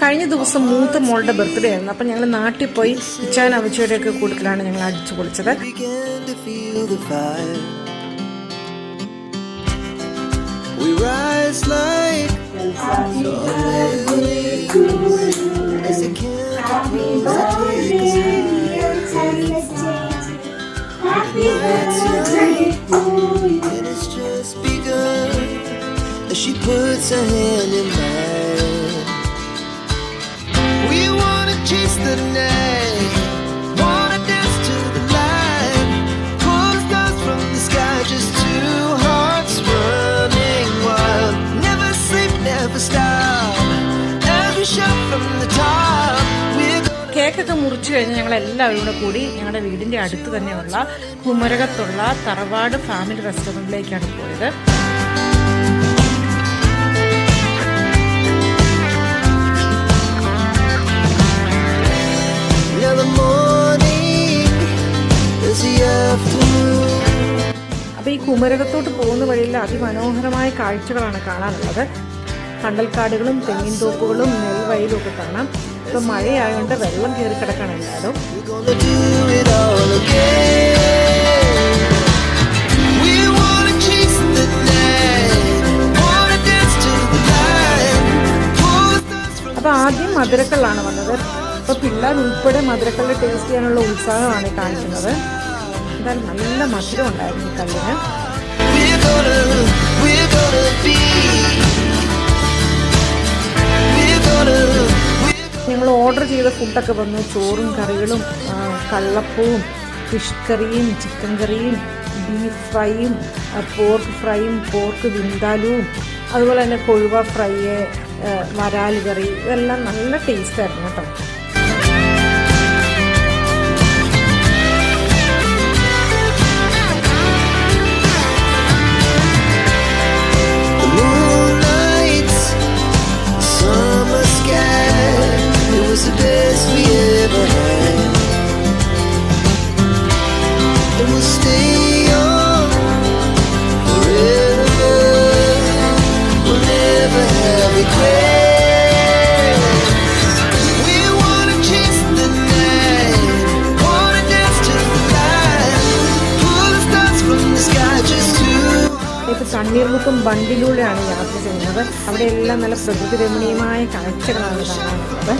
കഴിഞ്ഞ ദിവസം മൂത്ത മോളുടെ ബർത്ത്ഡേ ആയിരുന്നു. അപ്പം ഞങ്ങൾ നാട്ടിൽ പോയി ഇച്ചാൻ അവച്ചയുടെയൊക്കെ കൂട്ടത്തിലാണ് ഞങ്ങൾ അടിച്ചു പൊളിച്ചത്. She puts her hand in mine. We wanna chase the night, wanna dance to the light, pull stars from the sky, just two hearts running wild. Never sleep, never stop, every shot from the top. കേക്കൊക്കെ മുറിച്ചു കഴിഞ്ഞ് ഞങ്ങൾ എല്ലാവരും കൂടെ കൂടി ഞങ്ങളുടെ വീടിന്റെ അടുത്ത് തന്നെയുള്ള കുമരകത്തുള്ള തറവാട് ഫാമിലി റെസ്റ്റോറൻറ്റിലേക്കാണ് പോയത്. അപ്പൊ ഈ കുമരകത്തോട്ട് പോകുന്ന വഴിയിൽ അതിമനോഹരമായ കാഴ്ചകളാണ് കാണാനുള്ളത്. കണ്ടൽക്കാടുകളും തെങ്ങിൻ തോപ്പുകളും നെൽവയലും ഒക്കെ കാണാം. ഇപ്പൊ മഴയായതുകൊണ്ട് വെള്ളം കയറി കിടക്കണം എല്ലാവരും. അപ്പൊ ആദ്യം മധുരക്കള്ളാണ് വന്നത്. അപ്പൊ പിള്ളേർ ഉൾപ്പെടെ മധുരക്കല്ല് ടേസ്റ്റ് ചെയ്യാനുള്ള ഉത്സാഹമാണ് കാണിക്കുന്നത്. എന്തായാലും നല്ല മധുരം ഉണ്ടായിരുന്നു കല്ലിന്. ഞങ്ങൾ ഓർഡർ ചെയ്ത ഫുഡൊക്കെ വന്നു. ചോറും കറികളും കള്ളപ്പവും ഫിഷ് കറിയും ചിക്കൻ കറിയും ബീഫ് ഫ്രൈയും പോർക്ക് ഫ്രൈയും പോർക്ക് വിന്താലുവും അതുപോലെ തന്നെ കൊഴുവ ഫ്രൈ വരാൽ കറി ഇതെല്ലാം നല്ല ടേസ്റ്റ് ആയിരുന്നു കേട്ടോ. തണ്ണീർമുക്കം ബണ്ടിലൂടെയാണ് യാത്ര ചെയ്യുന്നത്. അവിടെ എല്ലാം നല്ല പ്രകൃതി രമണീയമായ കാഴ്ചകളാണ് കാണാനുള്ളത്.